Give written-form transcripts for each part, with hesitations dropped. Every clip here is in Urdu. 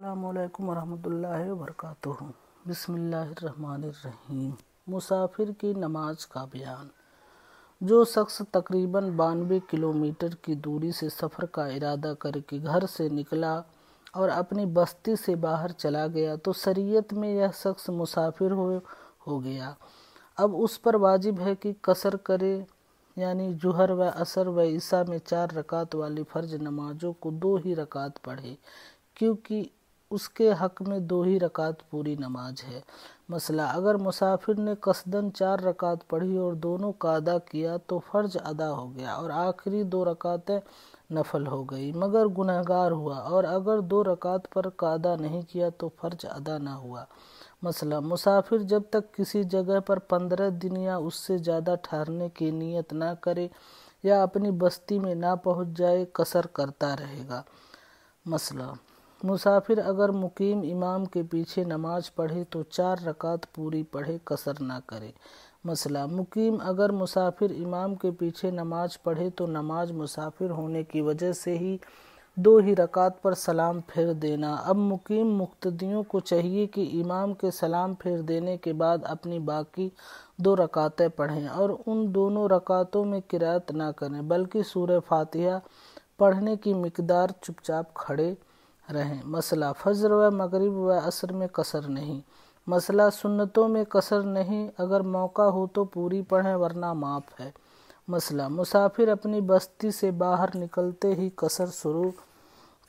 السلام علیکم ورحمۃ اللہ وبرکاتہ۔ بسم اللہ الرحمن الرحیم۔ مسافر کی نماز کا بیان۔ جو شخص تقریباً 92 کلومیٹر کی دوری سے سفر کا ارادہ کر کے گھر سے نکلا اور اپنی بستی سے باہر چلا گیا تو شریعت میں یہ شخص مسافر ہو گیا۔ اب اس پر واجب ہے کہ قصر کرے، یعنی ظہر و عصر و عشاء میں 4 رکعت والی فرض نمازوں کو 2 ہی رکعت پڑھے، کیونکہ اس کے حق میں 2 ہی رکعت پوری نماز ہے۔ مثلا اگر مسافر نے قصداً 4 رکعت پڑھی اور دونوں کا ادا کیا تو فرض ادا ہو گیا اور آخری 2 رکعتیں نفل ہو گئی، مگر گنہگار ہوا، اور اگر 2 رکعت پر کا ادا نہیں کیا تو فرض ادا نہ ہوا۔ مثلا مسافر جب تک کسی جگہ پر 15 دن یا اس سے زیادہ ٹھہرنے کی نیت نہ کرے یا اپنی بستی میں نہ پہنچ جائے قصر کرتا رہے گا۔ مثلا مسافر اگر مقیم امام کے پیچھے نماز پڑھے تو 4 رکعت پوری پڑھے، قصر نہ کرے۔ مثلا مقیم اگر مسافر امام کے پیچھے نماز پڑھے تو نماز مسافر ہونے کی وجہ سے ہی 2 ہی رکعت پر سلام پھیر دینا۔ اب مقیم مقتدیوں کو چاہیے کہ امام کے سلام پھیر دینے کے بعد اپنی باقی 2 رکعتیں پڑھیں اور ان دونوں رکعتوں میں قرأت نہ کریں، بلکہ سورہ فاتحہ پڑھنے کی مقدار چپ چاپ کھڑے رہیں۔ مثلا فجر و مغرب و عصر میں قصر نہیں۔ مثلا سنتوں میں قصر نہیں، اگر موقع ہو تو پوری پڑھیں ورنہ معاف ہے۔ مثلا مسافر اپنی بستی سے باہر نکلتے ہی قصر شروع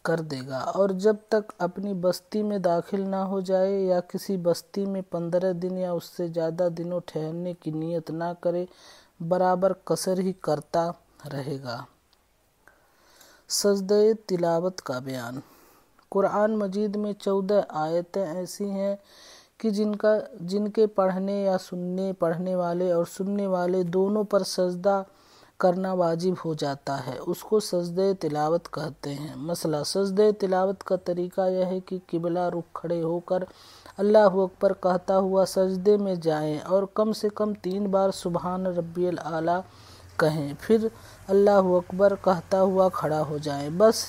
کر دے گا اور جب تک اپنی بستی میں داخل نہ ہو جائے یا کسی بستی میں 15 دن یا اس سے زیادہ دنوں ٹھہرنے کی نیت نہ کرے برابر قصر ہی کرتا رہے گا۔ سجدہ تلاوت کا بیان۔ قرآن مجید میں 14 آیتیں ایسی ہیں کہ جن کے پڑھنے والے اور سننے والے دونوں پر سجدہ کرنا واجب ہو جاتا ہے، اس کو سجدہ تلاوت کہتے ہیں۔ مثلا سجدہ تلاوت کا طریقہ یہ ہے کہ قبلہ رخ کھڑے ہو کر اللہ اکبر کہتا ہوا سجدے میں جائیں اور کم سے کم 3 بار سبحان ربی الاعلیٰ کہیں، پھر اللہ اکبر کہتا ہوا کھڑا ہو جائیں۔ بس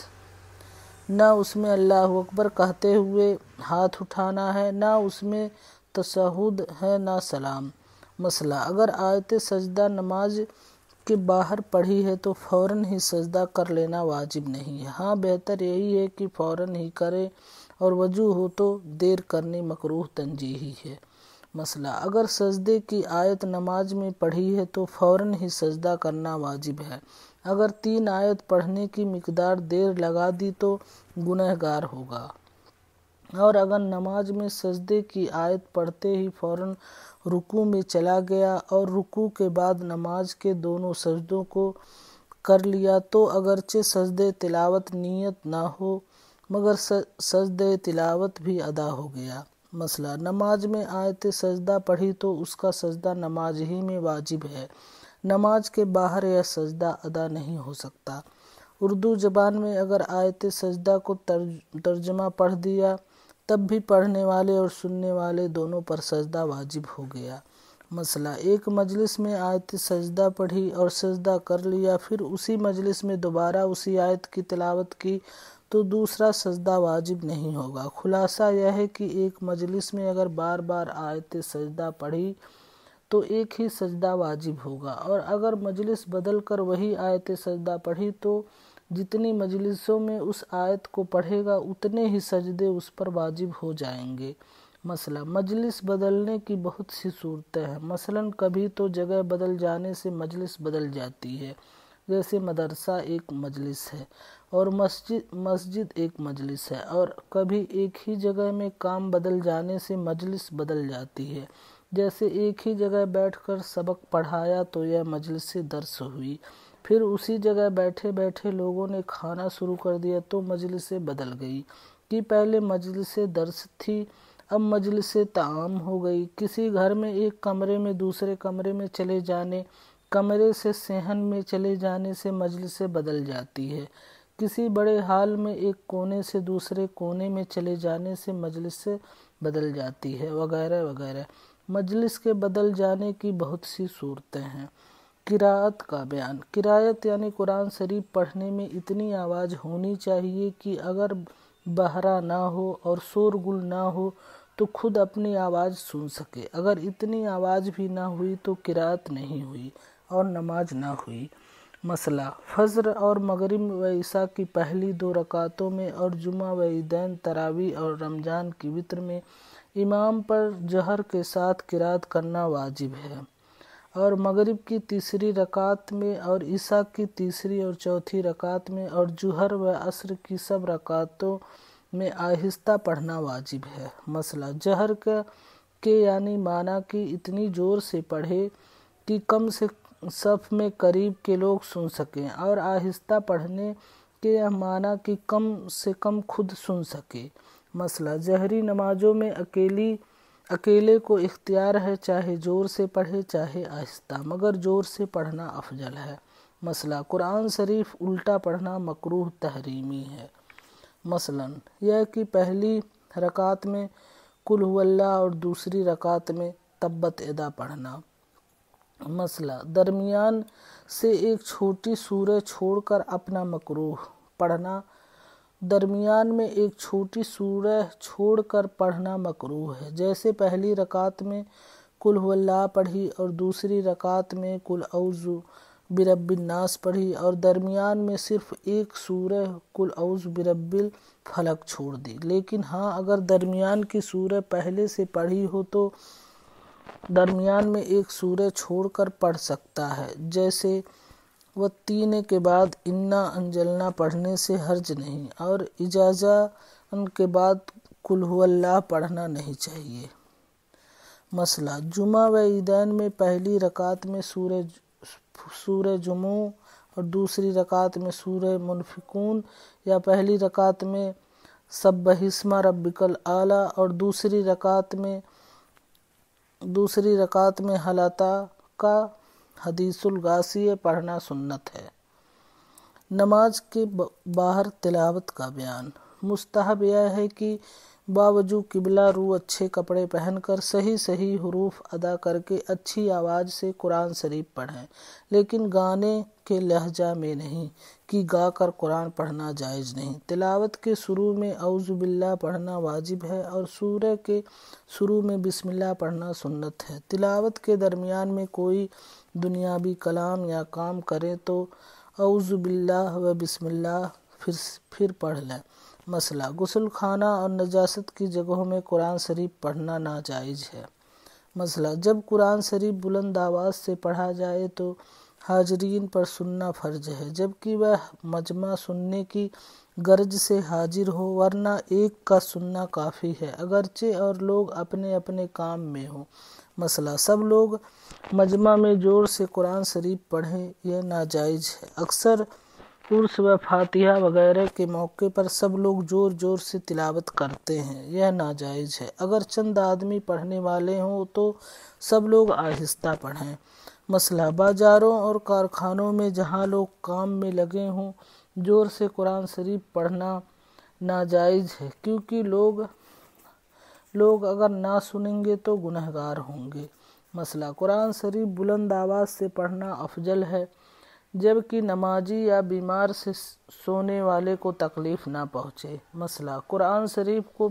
نہ اس میں اللہ اکبر کہتے ہوئے ہاتھ اٹھانا ہے، نہ اس میں تشہد ہے، نہ سلام۔ مثلا اگر آیت سجدہ نماز کے باہر پڑھی ہے تو فوراً ہی سجدہ کر لینا واجب نہیں ہے۔ ہاں بہتر یہی ہے کہ فوراً ہی کرے اور وجو ہو تو دیر کرنی مکروہ تنزیہی ہے۔ مثلا اگر سجدے کی آیت نماز میں پڑھی ہے تو فوراً ہی سجدہ کرنا واجب ہے۔ اگر 3 آیت پڑھنے کی مقدار دیر لگا دی تو گنہگار ہوگا، اور اگر نماز میں سجدے کی آیت پڑھتے ہی فوراً رکوع میں چلا گیا اور رکوع کے بعد نماز کے دونوں سجدوں کو کر لیا تو اگرچہ سجدہ تلاوت نیت نہ ہو مگر سجدہ تلاوت بھی ادا ہو گیا۔ مثلا نماز میں آیت سجدہ پڑھی تو اس کا سجدہ نماز ہی میں واجب ہے، نماز کے باہر یہ سجدہ ادا نہیں ہو سکتا۔ اردو زبان میں اگر آیت سجدہ کو ترجمہ پڑھ دیا تب بھی پڑھنے والے اور سننے والے دونوں پر سجدہ واجب ہو گیا۔ مثلا ایک مجلس میں آیت سجدہ پڑھی اور سجدہ کر لیا، پھر اسی مجلس میں دوبارہ اسی آیت کی تلاوت کی تو دوسرا سجدہ واجب نہیں ہوگا۔ خلاصہ یہ ہے کہ ایک مجلس میں اگر بار بار آیت سجدہ پڑھی تو ایک ہی سجدہ واجب ہوگا، اور اگر مجلس بدل کر وہی آیت سجدہ پڑھی تو جتنی مجلسوں میں اس آیت کو پڑھے گا اتنے ہی سجدے اس پر واجب ہو جائیں گے۔ مثلا مجلس بدلنے کی بہت سی صورتیں ہیں۔ مثلا کبھی تو جگہ بدل جانے سے مجلس بدل جاتی ہے، جیسے مدرسہ ایک مجلس ہے اور مسجد ایک مجلس ہے، اور کبھی ایک ہی جگہ میں کام بدل جانے سے مجلس بدل جاتی ہے، جیسے ایک ہی جگہ بیٹھ کر سبق پڑھایا تو یہ مجلس درس ہوئی، پھر اسی جگہ بیٹھے بیٹھے لوگوں نے کھانا شروع کر دیا تو مجلس بدل گئی، کہ پہلے مجلس درس تھی اب مجلس طعام ہو گئی۔ کسی گھر میں ایک کمرے میں دوسرے کمرے میں چلے جانے، کمرے سے صحن میں چلے جانے سے مجلس بدل جاتی ہے۔ کسی بڑے ہال میں ایک کونے سے دوسرے کونے میں چلے جانے سے مجلس بدل جاتی ہے، وغیرہ وغیرہ۔ مجلس کے بدل جانے کی بہت سی صورتیں ہیں۔ قرأت کا بیان۔ قرأت یعنی قرآن شریف پڑھنے میں اتنی آواز ہونی چاہیے کہ اگر بہرا نہ ہو اور شور گل نہ ہو تو خود اپنی آواز سن سکے۔ اگر اتنی آواز بھی نہ ہوئی تو قرأت نہیں ہوئی اور نماز نہ ہوئی۔ مسئلہ: فجر اور مغرب و عشاء کی پہلی 2 رکعتوں میں اور جمعہ و عیدین، تراویح اور رمضان کی وتر میں امام پر جہر کے ساتھ قرأت کرنا واجب ہے، اور مغرب کی تیسری رکعت میں اور عشاء کی تیسری اور چوتھی رکعت میں اور ظہر و عصر کی سب رکعتوں میں آہستہ پڑھنا واجب ہے۔ مسئلہ: جہر کے یعنی معنی کی اتنی زور سے پڑھے کہ کم سے صف میں قریب کے لوگ سن سکیں، اور آہستہ پڑھنے کے یہ معنی کہ کم سے کم خود سن سکے۔ مسئلہ: جہری نمازوں میں اکیلے کو اختیار ہے، چاہے زور سے پڑھے چاہے آہستہ، مگر زور سے پڑھنا افضل ہے۔ مسئلہ: قرآن شریف الٹا پڑھنا مکروہ تحریمی ہے، مثلاً یہ کہ پہلی رکعت میں قل هو اللہ اور دوسری رکعت میں تبت یدا پڑھنا۔ مسئلہ: درمیان سے ایک چھوٹی سورہ چھوڑ کر اپنا مکروہ پڑھنا۔ درمیان میں ایک چھوٹی سورہ چھوڑ کر پڑھنا مکروہ ہے، جیسے پہلی رکعت میں قل هو اللہ پڑھی اور دوسری رکعت میں قل اعوذ برب الناس پڑھی، اور درمیان میں صرف ایک سورہ قل اعوذ برب الفلق چھوڑ دی۔ لیکن ہاں، اگر درمیان کی سورہ پہلے سے پڑھی ہو تو درمیان میں ایک سورہ چھوڑ کر پڑھ سکتا ہے، جیسے والتین کے بعد انا انزلنا پڑھنے سے حرج نہیں، اور اجازہ کے بعد قل هو اللہ پڑھنا نہیں چاہیے۔ مسئلہ: جمعہ و عیدین میں پہلی رکعت میں سورہ جمعہ اور دوسری رکعت میں سورہ منافقون، یا پہلی رکعت میں سبح اسم ربک الاعلی اور دوسری رکعت میں هل اتاک حدیث الغاشیہ پڑھنا سنت ہے۔ نماز کے باہر تلاوت کا بیان: مستحب یہ ہے کہ باوجود قبلہ رو اچھے کپڑے پہن کر صحیح حروف ادا کر کے اچھی آواز سے قرآن شریف پڑھیں، لیکن گانے کے لہجہ میں نہیں کہ گا کر قرآن پڑھنا جائز نہیں۔ تلاوت کے شروع میں اعوذ باللہ پڑھنا واجب ہے، اور سورہ کے شروع میں بسم اللہ پڑھنا سنت ہے۔ تلاوت کے درمیان میں کوئی دنیاوی کلام یا کام کریں تو اعوذ باللہ و بسم اللہ پھر پڑھ لیں۔ مسئلہ: غسل خانہ اور نجاست کی جگہوں میں قرآن شریف پڑھنا ناجائز ہے۔ مسئلہ: جب قرآن شریف بلند آواز سے پڑھا جائے تو حاضرین پر سننا فرض ہے، جبکہ وہ مجمع سننے کی غرض سے حاضر ہو، ورنہ ایک کا سننا کافی ہے، اگرچہ اور لوگ اپنے اپنے کام میں ہوں۔ مسئلہ: سب لوگ مجمع میں زور سے قرآن شریف پڑھیں، یہ ناجائز ہے۔ اکثر عرس و فاتحہ وغیرہ کے موقع پر سب لوگ زور سے تلاوت کرتے ہیں، یہ ناجائز ہے۔ اگر چند آدمی پڑھنے والے ہوں تو سب لوگ آہستہ پڑھیں۔ مسئلہ: بازاروں اور کارخانوں میں جہاں لوگ کام میں لگے ہوں، زور سے قرآن شریف پڑھنا ناجائز ہے، کیونکہ لوگ اگر نہ سنیں گے تو گنہگار ہوں گے۔ مسئلہ: قرآن شریف بلند آواز سے پڑھنا افضل ہے، جبکہ نمازی یا بیمار سے سونے والے کو تکلیف نہ پہنچے۔ مسئلہ: قرآن شریف کو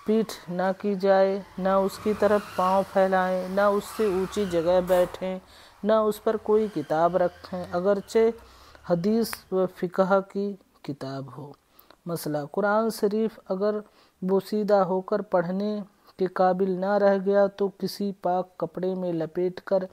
پیٹھ نہ کی جائے، نہ اس کی طرف پاؤں پھیلائیں، نہ اس سے اونچی جگہ بیٹھیں، نہ اس پر کوئی کتاب رکھیں، اگرچہ حدیث و فقہ کی کتاب ہو۔ مسئلہ: قرآن شریف اگر بوسیدہ ہو کر پڑھنے کے قابل نہ رہ گیا تو کسی پاک کپڑے میں لپیٹ کر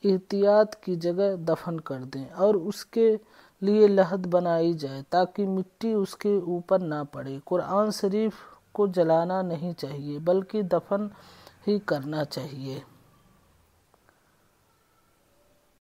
احتیاط کی جگہ دفن کر دیں، اور اس کے لیے لحد بنائی جائے تاکہ مٹی اس کے اوپر نہ پڑے۔ قرآن شریف کو جلانا نہیں چاہیے، بلکہ دفن ہی کرنا چاہیے۔